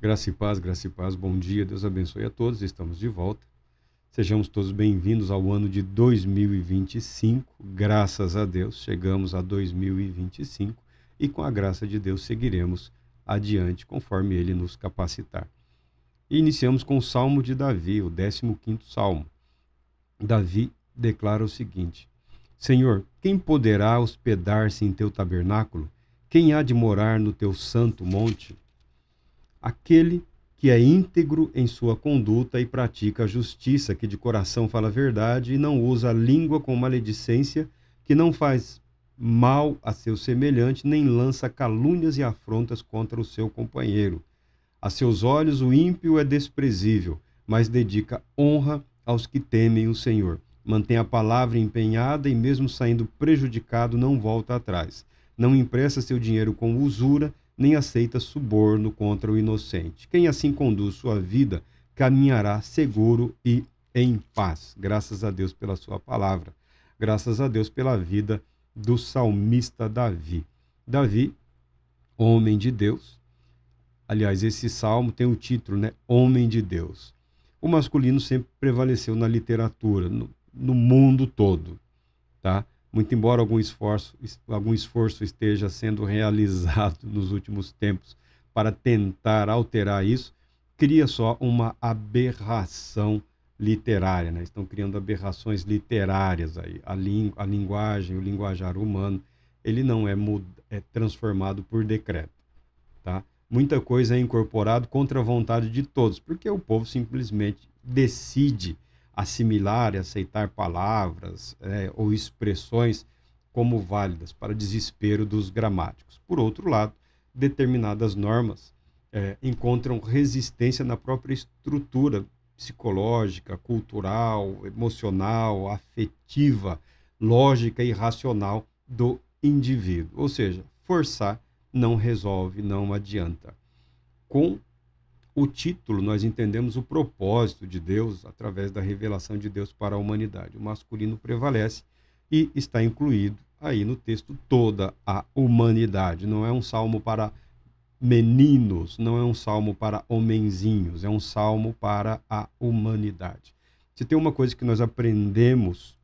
Graça e paz, bom dia, Deus abençoe a todos, estamos de volta. Sejamos todos bem-vindos ao ano de 2025, graças a Deus, chegamos a 2025 e com a graça de Deus seguiremos adiante, conforme Ele nos capacitar. E iniciamos com o Salmo de Davi, o 15º Salmo. Davi declara o seguinte: Senhor, quem poderá hospedar-se em teu tabernáculo? Quem há de morar no teu santo monte? Aquele que é íntegro em sua conduta e pratica a justiça, que de coração fala a verdade e não usa a língua com maledicência, que não faz mal a seu semelhante, nem lança calúnias e afrontas contra o seu companheiro. A seus olhos o ímpio é desprezível, mas dedica honra aos que temem o Senhor. Mantém a palavra empenhada e, mesmo saindo prejudicado, não volta atrás. Não empresta seu dinheiro com usura, nem aceita suborno contra o inocente. Quem assim conduz sua vida caminhará seguro e em paz. Graças a Deus pela sua palavra. Graças a Deus pela vida do salmista Davi. Davi, homem de Deus. Aliás, esse salmo tem o título, né? Homem de Deus. O masculino sempre prevaleceu na literatura, no mundo todo, tá? Muito embora algum esforço esteja sendo realizado nos últimos tempos para tentar alterar isso, cria só uma aberração literária, né? Estão criando aberrações literárias aí. A linguagem, o linguajar humano, ele não é transformado por decreto, tá? Muita coisa é incorporado contra a vontade de todos, porque o povo simplesmente decide assimilar e aceitar palavras ou expressões como válidas para desespero dos gramáticos. Por outro lado, determinadas normas encontram resistência na própria estrutura psicológica, cultural, emocional, afetiva, lógica e racional do indivíduo. Ou seja, forçar não resolve, não adianta. Com o título, nós entendemos o propósito de Deus através da revelação de Deus para a humanidade. O masculino prevalece e está incluído aí no texto toda a humanidade. Não é um salmo para meninos, não é um salmo para homenzinhos, é um salmo para a humanidade. Se tem uma coisa que nós aprendemos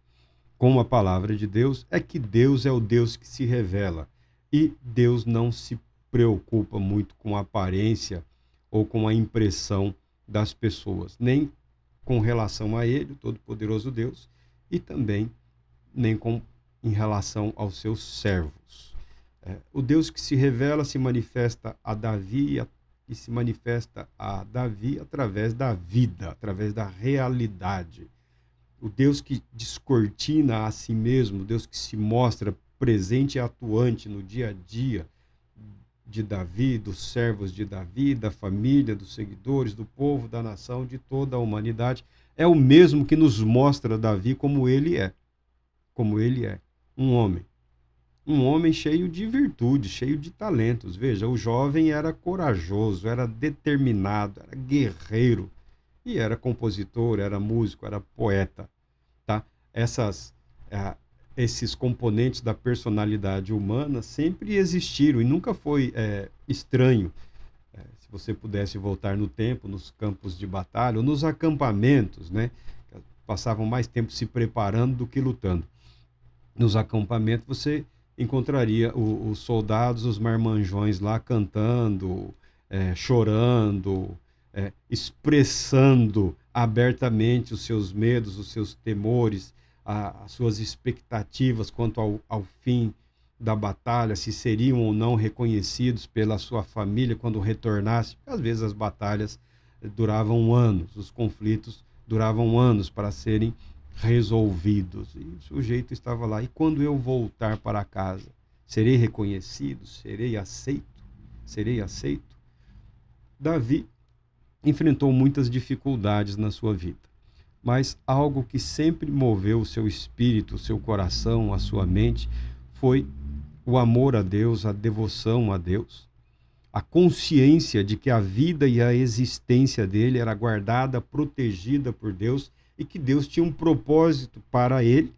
com a palavra de Deus, é que Deus é o Deus que se revela. E Deus não se preocupa muito com a aparência ou com a impressão das pessoas, nem com relação a Ele, o Todo-Poderoso Deus, e também nem em relação aos seus servos. O Deus que se revela se manifesta a Davi e se manifesta a Davi através da vida, através da realidade. O Deus que descortina a si mesmo, o Deus que se mostra presente e atuante no dia a dia de Davi, dos servos de Davi, da família, dos seguidores, do povo, da nação, de toda a humanidade, é o mesmo que nos mostra Davi como ele é. Como ele é. Um homem cheio de virtude, cheio de talentos. Veja, o jovem era corajoso, era determinado, era guerreiro, e era compositor, era músico, era poeta, tá? Esses componentes da personalidade humana sempre existiram e nunca foi estranho. Se você pudesse voltar no tempo, nos campos de batalha ou nos acampamentos, né? Passavam mais tempo se preparando do que lutando. Nos acampamentos você encontraria os soldados, os marmanjões lá cantando, chorando, expressando abertamente os seus medos, os seus temores, as suas expectativas quanto ao fim da batalha, se seriam ou não reconhecidos pela sua família quando retornasse. Às vezes as batalhas duravam anos, os conflitos duravam anos para serem resolvidos. E o sujeito estava lá. E quando eu voltar para casa, serei reconhecido? Serei aceito? Serei aceito? Davi enfrentou muitas dificuldades na sua vida, mas algo que sempre moveu o seu espírito, o seu coração, a sua mente, foi o amor a Deus, a devoção a Deus, a consciência de que a vida e a existência dele era guardada, protegida por Deus e que Deus tinha um propósito para ele,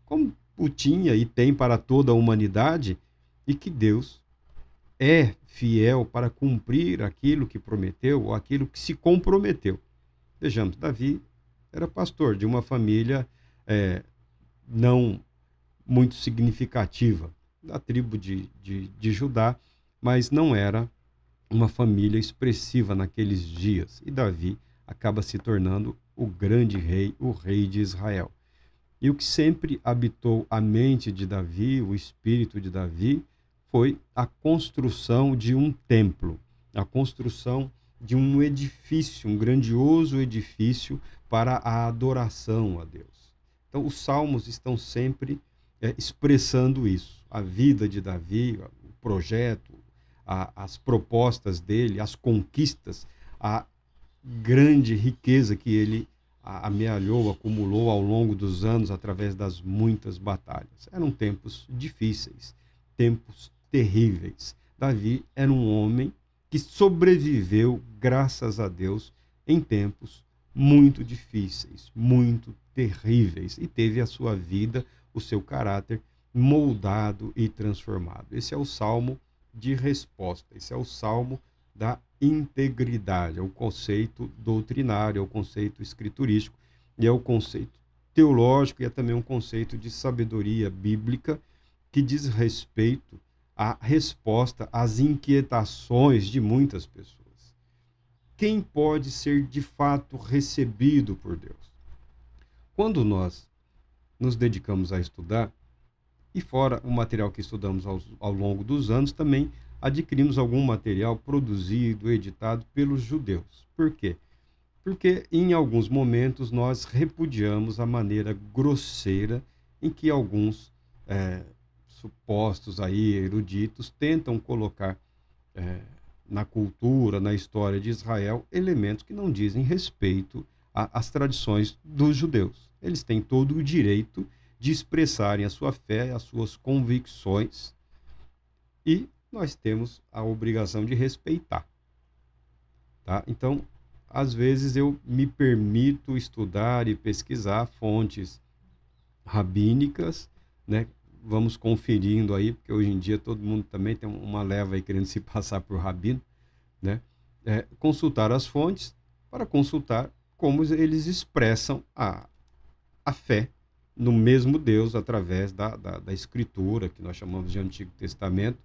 como o tinha e tem para toda a humanidade, e que Deus é fiel para cumprir aquilo que prometeu ou aquilo que se comprometeu. Vejamos, Davi era pastor de uma família não muito significativa, da tribo de Judá, mas não era uma família expressiva naqueles dias. E Davi acaba se tornando o grande rei, o rei de Israel. E o que sempre habitou a mente de Davi, o espírito de Davi, foi a construção de um templo, a construção de um edifício, um grandioso edifício para a adoração a Deus. Então, os salmos estão sempre expressando isso. A vida de Davi, o projeto, as propostas dele, as conquistas, a grande riqueza que ele amealhou, acumulou ao longo dos anos através das muitas batalhas. Eram tempos difíceis, tempos terríveis. Davi era um homem que sobreviveu, graças a Deus, em tempos muito difíceis, muito terríveis, e teve a sua vida, o seu caráter moldado e transformado. Esse é o salmo de resposta, esse é o salmo da integridade, é o conceito doutrinário, é o conceito escriturístico, e é o conceito teológico, e é também um conceito de sabedoria bíblica que diz respeito à resposta às inquietações de muitas pessoas. Quem pode ser de fato recebido por Deus? Quando nós nos dedicamos a estudar, e fora o material que estudamos ao longo dos anos, também adquirimos algum material produzido, editado pelos judeus. Por quê? Porque em alguns momentos nós repudiamos a maneira grosseira em que alguns supostos aí eruditos tentam colocar na cultura, na história de Israel, elementos que não dizem respeito às tradições dos judeus. Eles têm todo o direito de expressarem a sua fé, as suas convicções, e nós temos a obrigação de respeitar. Tá? Então, às vezes eu me permito estudar e pesquisar fontes rabínicas, né? Vamos conferindo aí, porque hoje em dia todo mundo também tem uma leva aí querendo se passar por rabino, né? Consultar as fontes para consultar como eles expressam a fé no mesmo Deus através da Escritura, que nós chamamos de Antigo Testamento,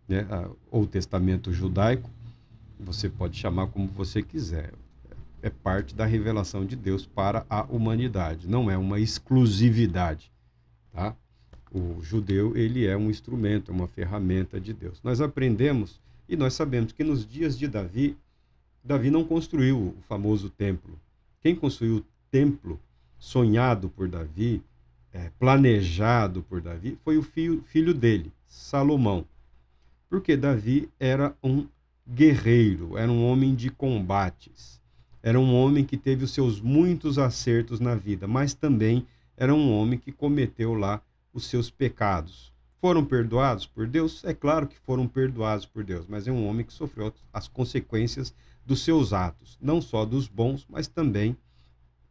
né? Ou Testamento judaico, você pode chamar como você quiser. É parte da revelação de Deus para a humanidade, não é uma exclusividade, tá? O judeu, ele é um instrumento, é uma ferramenta de Deus. Nós aprendemos e nós sabemos que nos dias de Davi, Davi não construiu o famoso templo. Quem construiu o templo sonhado por Davi, planejado por Davi, foi o filho dele, Salomão. Porque Davi era um guerreiro, era um homem de combates, era um homem que teve os seus muitos acertos na vida, mas também era um homem que cometeu lá os seus pecados. Foram perdoados por Deus? É claro que foram perdoados por Deus, mas é um homem que sofreu as consequências dos seus atos, não só dos bons, mas também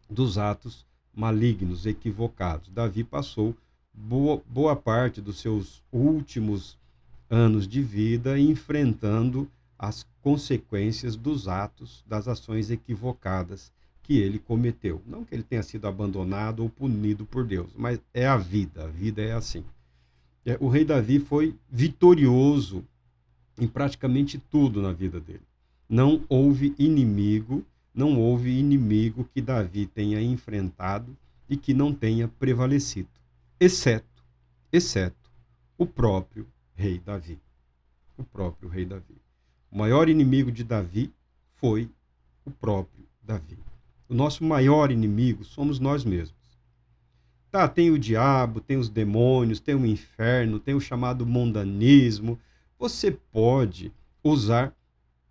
dos atos malignos, equivocados. Davi passou boa parte dos seus últimos anos de vida enfrentando as consequências dos atos, das ações equivocadas que ele cometeu. Não que ele tenha sido abandonado ou punido por Deus, mas é a vida é assim. O rei Davi foi vitorioso em praticamente tudo na vida dele. Não houve inimigo que Davi tenha enfrentado e que não tenha prevalecido, exceto o próprio rei Davi. O próprio rei Davi. O maior inimigo de Davi foi o próprio Davi. O nosso maior inimigo somos nós mesmos. Tá, tem o diabo, tem os demônios, tem o inferno, tem o chamado mundanismo. Você pode usar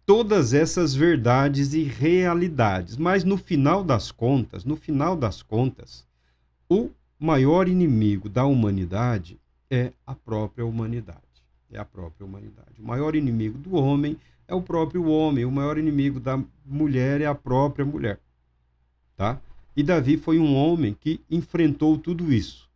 todas essas verdades e realidades, mas no final das contas, o maior inimigo da humanidade é a própria humanidade. É a própria humanidade. O maior inimigo do homem é o próprio homem. O maior inimigo da mulher é a própria mulher. Tá? E Davi foi um homem que enfrentou tudo isso.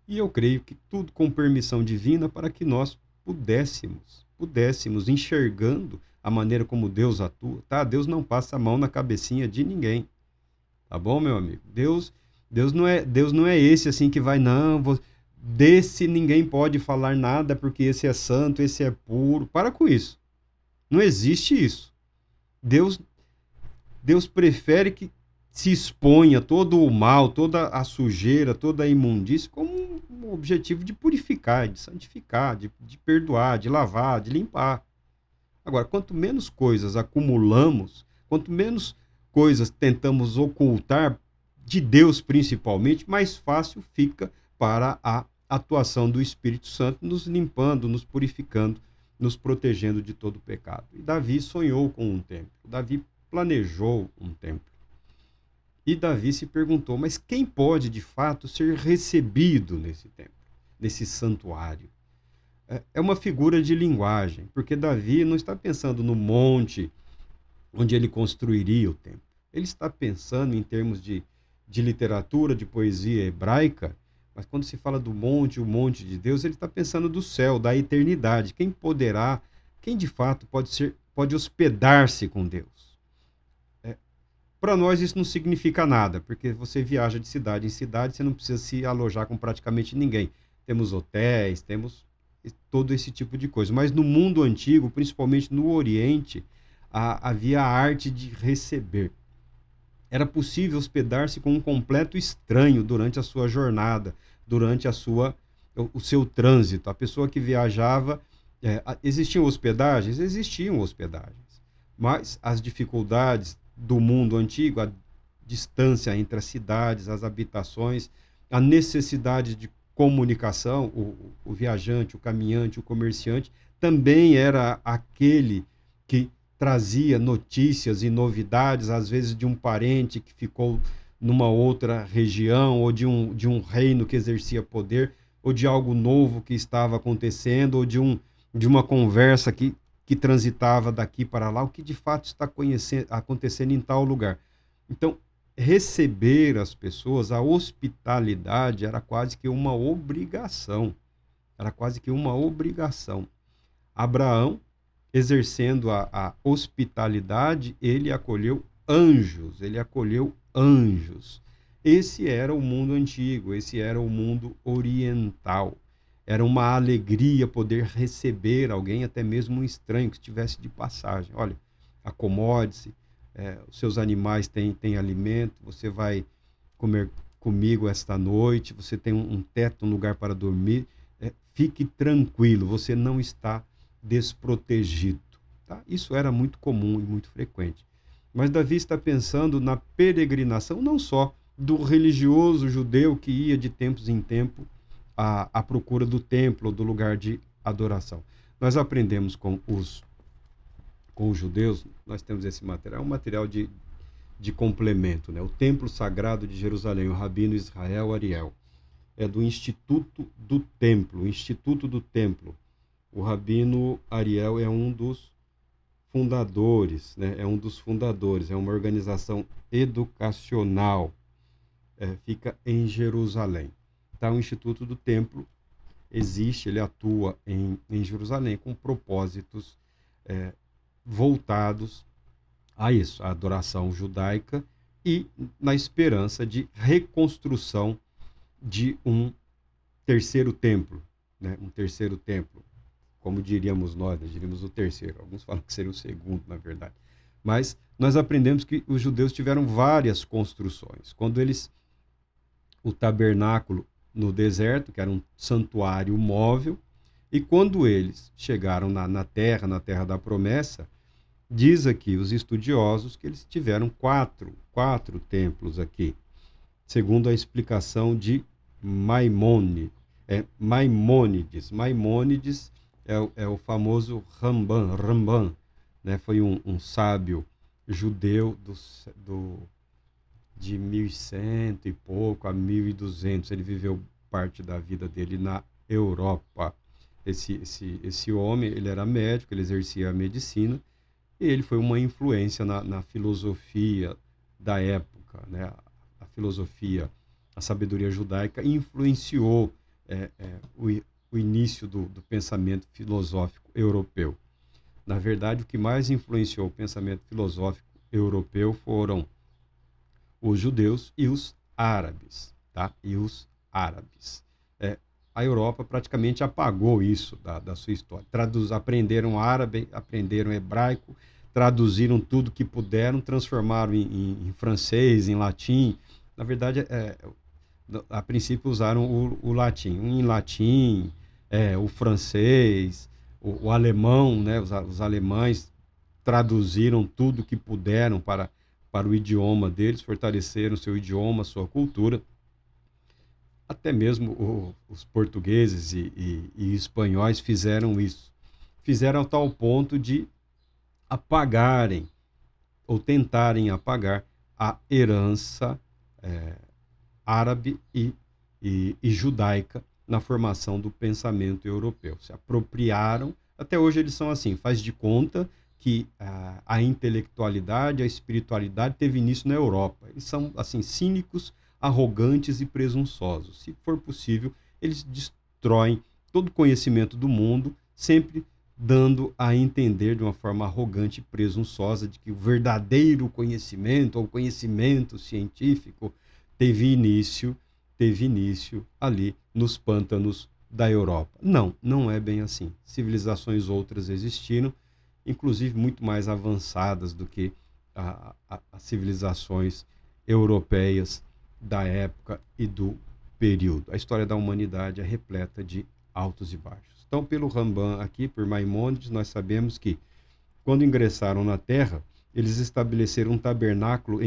E eu creio que tudo com permissão divina para que nós pudéssemos enxergando a maneira como Deus atua, tá? Deus não passa a mão na cabecinha de ninguém, tá bom, meu amigo? Deus não é esse assim que vai, não, desse ninguém pode falar nada porque esse é santo, esse é puro. Para com isso. Não existe isso. Deus, Deus prefere que se exponha todo o mal, toda a sujeira, toda a imundície, como um objetivo de purificar, de santificar, de perdoar, de lavar, de limpar. Agora, quanto menos coisas acumulamos, quanto menos coisas tentamos ocultar, de Deus principalmente, mais fácil fica para a atuação do Espírito Santo, nos limpando, nos purificando, nos protegendo de todo pecado. E Davi sonhou com um templo. Davi planejou um templo. E Davi se perguntou, mas quem pode, de fato, ser recebido nesse templo, nesse santuário? É uma figura de linguagem, porque Davi não está pensando no monte onde ele construiria o templo. Ele está pensando em termos de literatura, de poesia hebraica, mas quando se fala do monte, o monte de Deus, ele está pensando do céu, da eternidade. Quem de fato pode hospedar-se com Deus? Para nós isso não significa nada, porque você viaja de cidade em cidade, você não precisa se alojar com praticamente ninguém. Temos hotéis, temos todo esse tipo de coisa. Mas no mundo antigo, principalmente no Oriente, havia a arte de receber. Era possível hospedar-se com um completo estranho durante a sua jornada, durante o seu trânsito. A pessoa que viajava, existiam hospedagens? Existiam hospedagens. Mas as dificuldades do mundo antigo, a distância entre as cidades, as habitações, a necessidade de comunicação, o viajante, o caminhante, o comerciante, também era aquele que trazia notícias e novidades, às vezes de um parente que ficou numa outra região, ou de um reino que exercia poder, ou de algo novo que estava acontecendo, ou de uma conversa que transitava daqui para lá, o que de fato está acontecendo em tal lugar. Então, receber as pessoas, a hospitalidade era quase que uma obrigação. Era quase que uma obrigação. Abraão, exercendo a hospitalidade, ele acolheu anjos, Esse era o mundo antigo, esse era o mundo oriental. Era uma alegria poder receber alguém, até mesmo um estranho que estivesse de passagem. Olha, acomode-se, os seus animais têm alimento, você vai comer comigo esta noite, você tem um teto, um lugar para dormir, fique tranquilo, você não está desprotegido. Tá? Isso era muito comum e muito frequente. Mas Davi está pensando na peregrinação, não só do religioso judeu que ia de tempos em tempo à procura do templo, do lugar de adoração. Nós aprendemos com os judeus, nós temos esse material, um material de complemento, né? O Templo Sagrado de Jerusalém, o Rabino Israel Ariel. É do Instituto do Templo, o Instituto do Templo. O Rabino Ariel é um dos fundadores, né? É um dos fundadores, é uma organização educacional, fica em Jerusalém. Tá? O Instituto do Templo existe, ele atua em Jerusalém com propósitos voltados a isso, a adoração judaica e na esperança de reconstrução de um terceiro templo, né? Um terceiro templo, como diríamos nós, diríamos o terceiro. Alguns falam que seria o segundo, na verdade. Mas nós aprendemos que os judeus tiveram várias construções. O tabernáculo no deserto, que era um santuário móvel, e quando eles chegaram na terra da promessa, diz aqui os estudiosos que eles tiveram quatro templos aqui, segundo a explicação de Maimônides. Maimônides é o famoso Ramban, né? Foi um sábio judeu de 1100 e pouco a 1200. Ele viveu parte da vida dele na Europa. Esse homem, ele era médico, ele exercia a medicina, e ele foi uma influência na filosofia da época, né? A filosofia, a sabedoria judaica influenciou o, o início do pensamento filosófico europeu. Na verdade, o que mais influenciou o pensamento filosófico europeu foram os judeus e os árabes, tá? E os árabes. A Europa praticamente apagou isso da sua história. Aprenderam árabe, aprenderam hebraico, traduziram tudo que puderam, transformaram em francês, em latim. Na verdade, a princípio usaram o latim. Em latim, o francês, o alemão, né? Os alemães traduziram tudo que puderam para o idioma deles, fortaleceram seu idioma, sua cultura. Até mesmo os portugueses e espanhóis fizeram isso. Fizeram a tal ponto de apagarem ou tentarem apagar a herança árabe e judaica na formação do pensamento europeu. Se apropriaram, até hoje eles são assim, faz de conta que a intelectualidade, a espiritualidade teve início na Europa. Eles são assim cínicos, arrogantes e presunçosos. Se for possível, eles destroem todo o conhecimento do mundo, sempre dando a entender de uma forma arrogante e presunçosa de que o verdadeiro conhecimento ou conhecimento científico teve início ali nos pântanos da Europa. Não, não é bem assim. Civilizações outras existiram, inclusive muito mais avançadas do que as civilizações europeias da época e do período. A história da humanidade é repleta de altos e baixos. Então, pelo Rambam aqui, por Maimônides, nós sabemos que quando ingressaram na Terra, eles estabeleceram um tabernáculo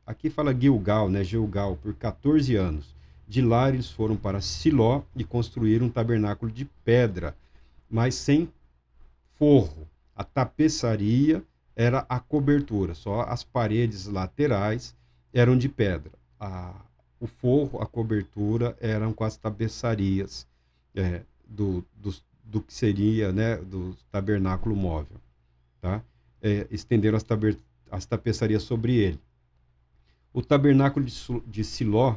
aqui fala Gilgal, né, Gilgal, por 14 anos. De lá eles foram para Siló e construíram um tabernáculo de pedra, mas sem forro. A tapeçaria era a cobertura, só as paredes laterais eram de pedra. O forro, a cobertura eram com as tapeçarias do que seria, né, do tabernáculo móvel. Tá? Estenderam as tapeçarias sobre ele. O tabernáculo de Siló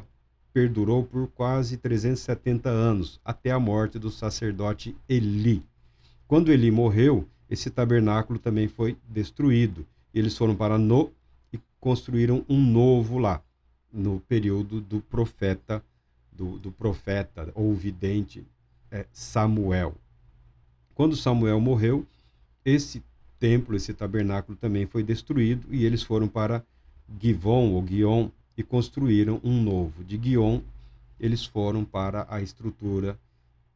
perdurou por quase 370 anos, até a morte do sacerdote Eli. Quando Eli morreu, esse tabernáculo também foi destruído. Eles foram para No e construíram um novo lá, no período do profeta ou vidente Samuel. Quando Samuel morreu, esse templo, esse tabernáculo também foi destruído e eles foram para Givon ou Guion e construíram um novo. De Guion, eles foram para a estrutura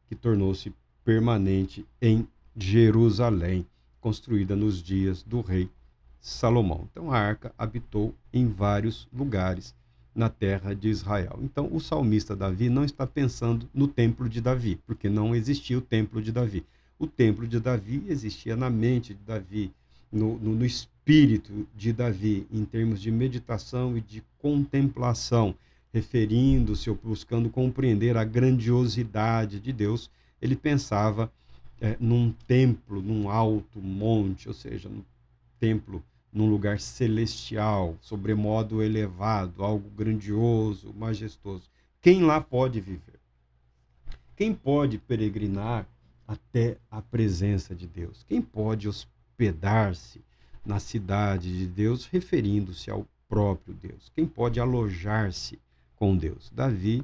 que tornou-se permanente em Jerusalém, construída nos dias do rei Salomão. Então a arca habitou em vários lugares na terra de Israel. Então o salmista Davi não está pensando no templo de Davi, porque não existia o templo de Davi. O templo de Davi existia na mente de Davi, no espírito de Davi, em termos de meditação e de contemplação, referindo-se ou buscando compreender a grandiosidade de Deus. Ele pensava num templo, num alto monte, ou seja, num templo, num lugar celestial, sobremodo elevado, algo grandioso, majestoso. Quem lá pode viver? Quem pode peregrinar até a presença de Deus? Quem pode hospedar-se na cidade de Deus, referindo-se ao próprio Deus? Quem pode alojar-se com Deus? Davi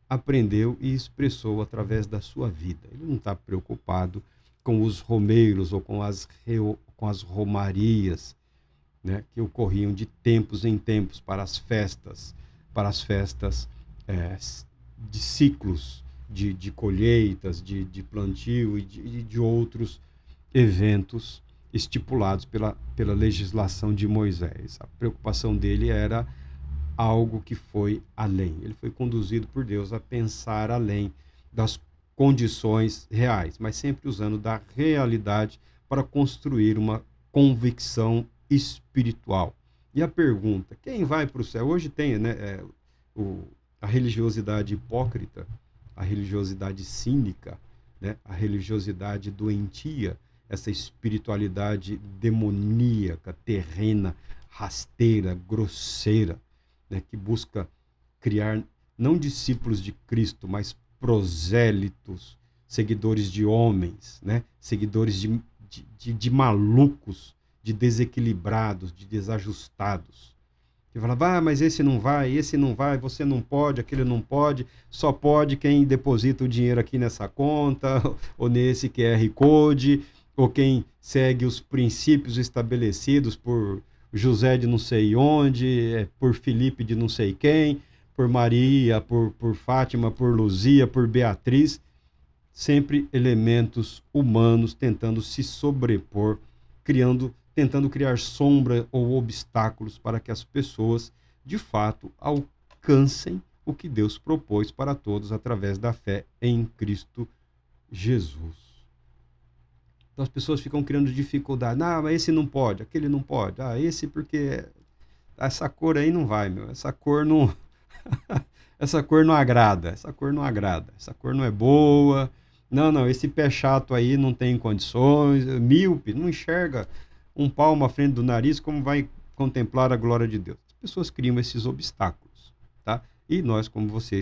aprendeu e expressou através da sua vida. Ele não está preocupado com os romeiros ou com as romarias, né, que ocorriam de tempos em tempos para as festas de ciclos de colheitas, de plantio e de outros eventos estipulados pela legislação de Moisés. A preocupação dele era algo que foi além. Ele foi conduzido por Deus a pensar além das condições reais, mas sempre usando da realidade para construir uma convicção espiritual. E a pergunta, quem vai para o céu? Hoje tem, né, a religiosidade hipócrita, a religiosidade cínica, né, a religiosidade doentia, essa espiritualidade demoníaca, terrena, rasteira, grosseira, né, que busca criar não discípulos de Cristo, mas prosélitos, seguidores de homens, né? Seguidores de malucos, de desequilibrados, de desajustados. Que falava, mas esse não vai, você não pode, aquele não pode, só pode quem deposita o dinheiro aqui nessa conta, ou nesse QR Code, ou quem segue os princípios estabelecidos por José de não sei onde, por Felipe de não sei quem, por Maria, por Fátima, por Luzia, por Beatriz, sempre elementos humanos tentando se sobrepor, tentando criar sombra ou obstáculos para que as pessoas, de fato, alcancem o que Deus propôs para todos através da fé em Cristo Jesus. Então as pessoas ficam criando dificuldade. Mas esse não pode, aquele não pode. Esse porque essa cor aí não vai, meu. Essa cor não essa cor não agrada, essa cor não é boa. Não, esse pé chato aí não tem condições, míope, não enxerga um palmo à frente do nariz, como vai contemplar a glória de Deus? As pessoas criam esses obstáculos, tá? E nós, como você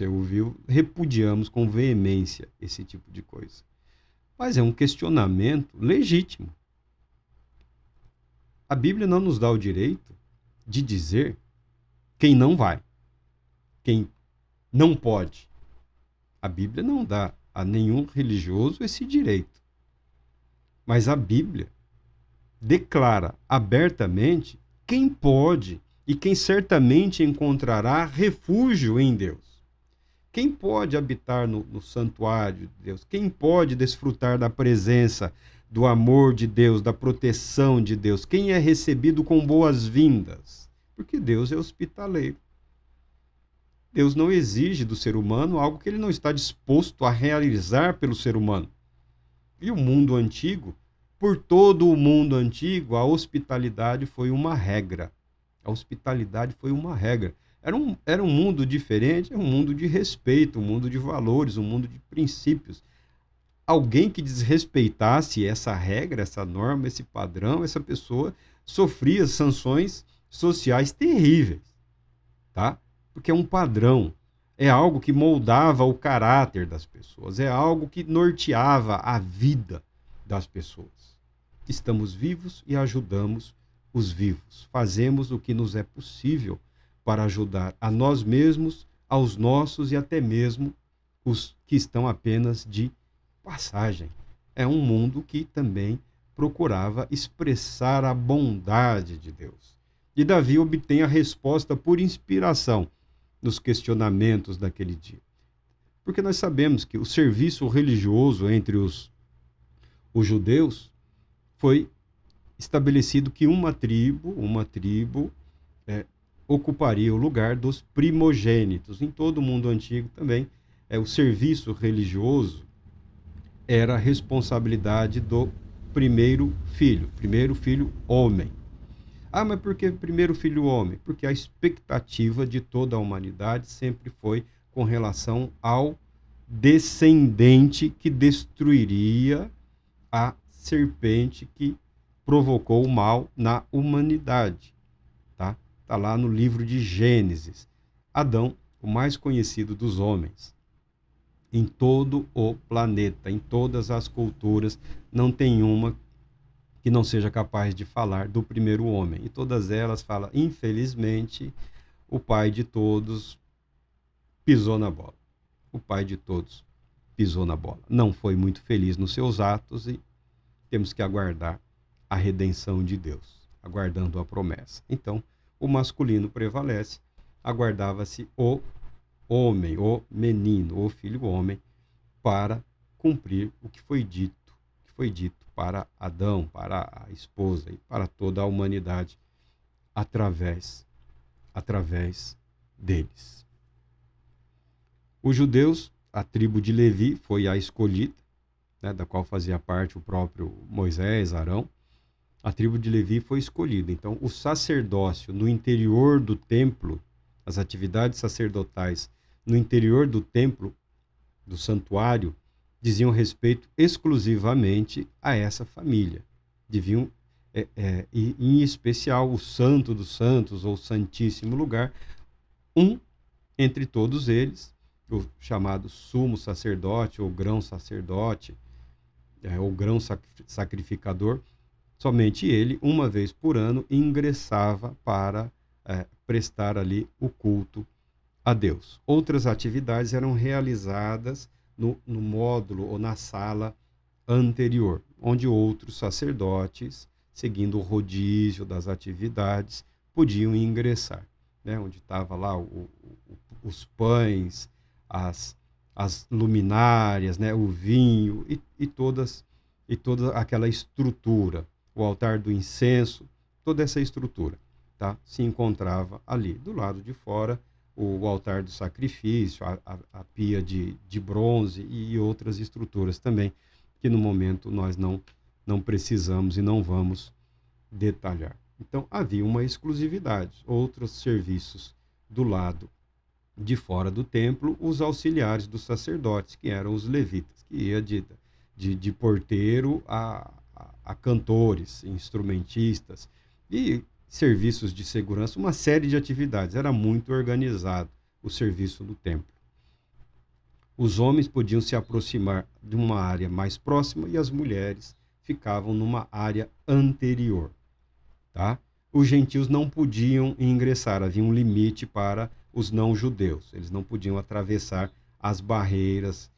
ouviu, repudiamos com veemência esse tipo de coisa. Mas é um questionamento legítimo. A Bíblia não nos dá o direito de dizer quem não vai, quem não pode. A Bíblia não dá a nenhum religioso esse direito. Mas a Bíblia declara abertamente quem pode e quem certamente encontrará refúgio em Deus. Quem pode habitar no santuário de Deus? Quem pode desfrutar da presença, do amor de Deus, da proteção de Deus? Quem é recebido com boas-vindas? Porque Deus é hospitaleiro. Deus não exige do ser humano algo que ele não está disposto a realizar pelo ser humano. E o mundo antigo, por todo o mundo antigo, a hospitalidade foi uma regra. A hospitalidade foi uma regra. Era um mundo diferente, um mundo de respeito, um mundo de valores, um mundo de princípios. Alguém que desrespeitasse essa regra, essa norma, esse padrão, essa pessoa sofria sanções sociais terríveis, tá? Porque é um padrão, é algo que moldava o caráter das pessoas, é algo que norteava a vida das pessoas. Estamos vivos e ajudamos os vivos. Fazemos o que nos é possível para ajudar a nós mesmos, aos nossos e até mesmo os que estão apenas de passagem. É um mundo que também procurava expressar a bondade de Deus. E Davi obtém a resposta por inspiração nos questionamentos daquele dia. Porque nós sabemos que o serviço religioso entre os judeus foi estabelecido que uma tribo ocuparia o lugar dos primogênitos. Em todo o mundo antigo também, o serviço religioso era a responsabilidade do primeiro filho homem. Mas por que primeiro filho homem? Porque a expectativa de toda a humanidade sempre foi com relação ao descendente que destruiria a serpente que provocou o mal na humanidade. Tá? Tá lá no livro de Gênesis. Adão, o mais conhecido dos homens. Em todo o planeta, em todas as culturas, não tem uma que não seja capaz de falar do primeiro homem. E todas elas falam, infelizmente, o pai de todos pisou na bola. O pai de todos pisou na bola. Não foi muito feliz nos seus atos e temos que aguardar a redenção de Deus, aguardando a promessa. Então, o masculino prevalece, aguardava-se o homem, o menino, o filho homem, para cumprir o que foi dito para Adão, para a esposa e para toda a humanidade através deles. Os judeus, a tribo de Levi foi a escolhida, né, da qual fazia parte o próprio Moisés, Arão. A tribo de Levi foi escolhida. Então, o sacerdócio no interior do templo, as atividades sacerdotais no interior do templo, do santuário, diziam respeito exclusivamente a essa família. Deviam, e em especial, o Santo dos Santos, ou Santíssimo Lugar, entre todos eles, que o chamado sumo sacerdote, ou grão sacerdote, ou grão sacrificador, somente ele, uma vez por ano, ingressava para prestar ali o culto a Deus. Outras atividades eram realizadas no módulo ou na sala anterior, onde outros sacerdotes, seguindo o rodízio das atividades, podiam ingressar, né? Onde estava lá os pães, as luminárias, né? O vinho e toda aquela estrutura, o altar do incenso, toda essa estrutura, tá? Se encontrava ali. Do lado de fora, o altar do sacrifício, a pia de bronze e outras estruturas também, que no momento nós não precisamos e não vamos detalhar. Então, havia uma exclusividade. Outros serviços do lado de fora do templo, os auxiliares dos sacerdotes, que eram os levitas, que ia de porteiro a cantores, instrumentistas e serviços de segurança, uma série de atividades. Era muito organizado o serviço do templo. Os homens podiam se aproximar de uma área mais próxima e as mulheres ficavam numa área anterior, tá? Os gentios não podiam ingressar, havia um limite para os não-judeus. Eles não podiam atravessar as barreiras,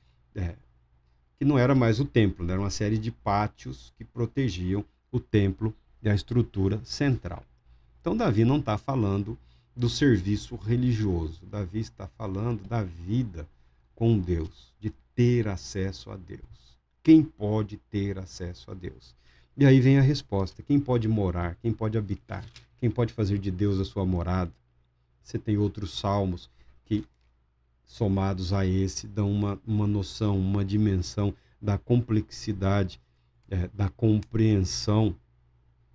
que não era mais o templo, né? Era uma série de pátios que protegiam o templo e a estrutura central. Então, Davi não está falando do serviço religioso. Davi está falando da vida com Deus, de ter acesso a Deus. Quem pode ter acesso a Deus? E aí vem a resposta. Quem pode morar? Quem pode habitar? Quem pode fazer de Deus a sua morada? Você tem outros salmos que, somados a esse, dão uma noção, uma dimensão da complexidade, da compreensão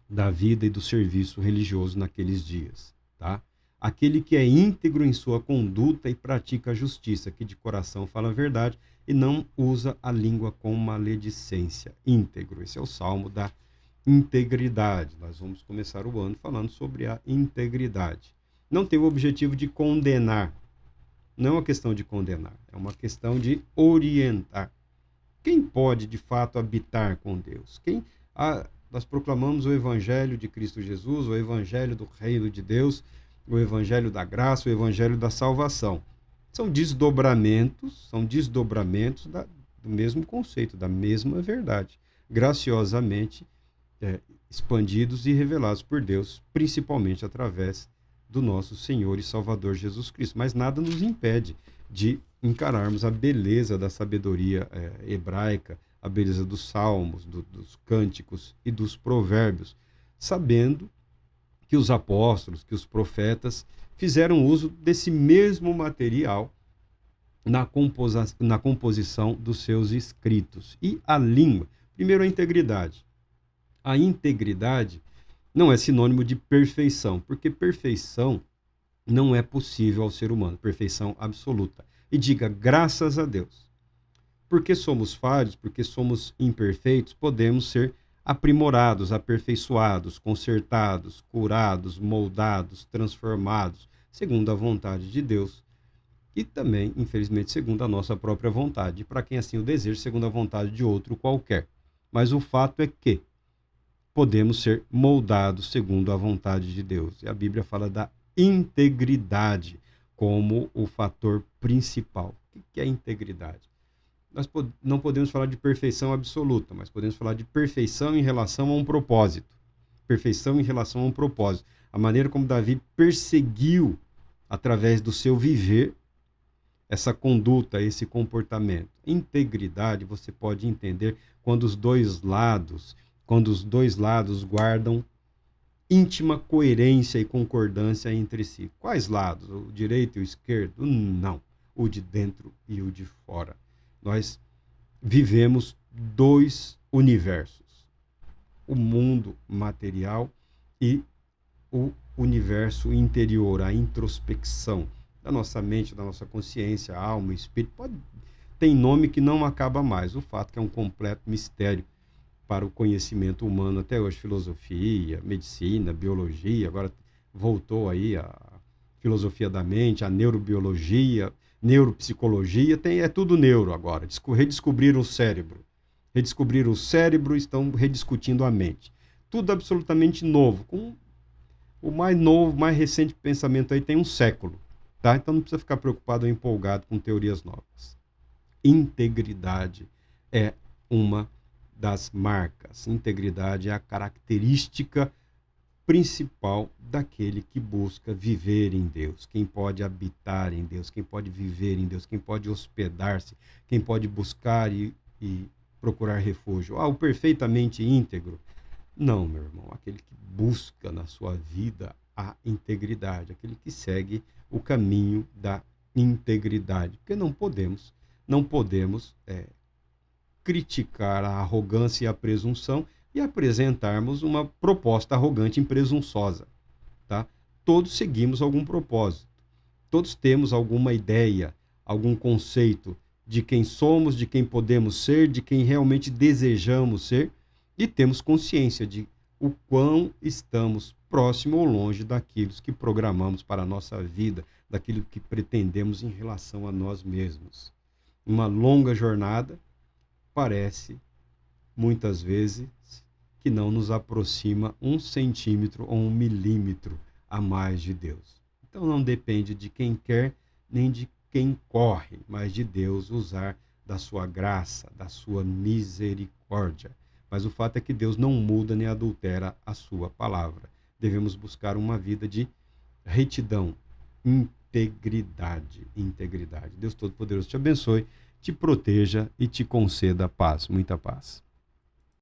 da vida e do serviço religioso naqueles dias, tá? Aquele que é íntegro em sua conduta e pratica a justiça, que de coração fala a verdade e não usa a língua com maledicência. Íntegro, esse é o salmo da integridade. Nós vamos começar o ano falando sobre a integridade. Não tem o objetivo de condenar, não é uma questão de condenar, é uma questão de orientar. Quem pode, de fato, habitar com Deus? Nós proclamamos o Evangelho de Cristo Jesus, o Evangelho do Reino de Deus, o Evangelho da graça, o Evangelho da salvação. São desdobramentos do mesmo conceito, da mesma verdade, graciosamente expandidos e revelados por Deus, principalmente através do nosso Senhor e Salvador Jesus Cristo. Mas nada nos impede de encararmos a beleza da sabedoria hebraica, a beleza dos salmos, dos cânticos e dos provérbios, sabendo que os apóstolos, que os profetas fizeram uso desse mesmo material na composição dos seus escritos. E a língua, primeiro a integridade. A integridade não é sinônimo de perfeição, porque perfeição não é possível ao ser humano, perfeição absoluta. E diga, graças a Deus. Porque somos falhos, porque somos imperfeitos, podemos ser aprimorados, aperfeiçoados, consertados, curados, moldados, transformados, segundo a vontade de Deus. E também, infelizmente, segundo a nossa própria vontade, para quem assim o deseja, segundo a vontade de outro qualquer. Mas o fato é que podemos ser moldados segundo a vontade de Deus. E a Bíblia fala da integridade como o fator principal. O que é integridade? Nós não podemos falar de perfeição absoluta, mas podemos falar de perfeição em relação a um propósito. Perfeição em relação a um propósito. A maneira como Davi perseguiu, através do seu viver, essa conduta, esse comportamento. Integridade você pode entender quando os dois lados guardam íntima coerência e concordância entre si. Quais lados? O direito e o esquerdo? Não. O de dentro e o de fora. Nós vivemos dois universos. O mundo material e o universo interior, a introspecção da nossa mente, da nossa consciência, alma, espírito. Tem nome que não acaba mais. O fato que é um completo mistério para o conhecimento humano até hoje. Filosofia, medicina, biologia, agora voltou aí a filosofia da mente, a neurobiologia, neuropsicologia, é tudo neuro agora. Redescobriram o cérebro. Redescobriram o cérebro, estão rediscutindo a mente. Tudo absolutamente novo. Com o mais novo, mais recente pensamento aí tem um século. Tá? Então não precisa ficar preocupado ou empolgado com teorias novas. Integridade é uma das marcas. Integridade é a característica principal daquele que busca viver em Deus, quem pode habitar em Deus, quem pode viver em Deus, quem pode hospedar-se, quem pode buscar e procurar refúgio. O perfeitamente íntegro. Não, meu irmão, aquele que busca na sua vida a integridade, aquele que segue o caminho da integridade, porque não podemos criticar a arrogância e a presunção e apresentarmos uma proposta arrogante e presunçosa. Tá? Todos seguimos algum propósito, todos temos alguma ideia, algum conceito de quem somos, de quem podemos ser, de quem realmente desejamos ser, e temos consciência de o quão estamos próximo ou longe daquilo que programamos para a nossa vida, daquilo que pretendemos em relação a nós mesmos. Uma longa jornada parece, muitas vezes, que não nos aproxima 1 centímetro ou 1 milímetro a mais de Deus. Então não depende de quem quer, nem de quem corre, mas de Deus usar da sua graça, da sua misericórdia. Mas o fato é que Deus não muda nem adultera a sua palavra. Devemos buscar uma vida de retidão, integridade. Deus Todo-Poderoso te abençoe, te proteja e te conceda paz, muita paz.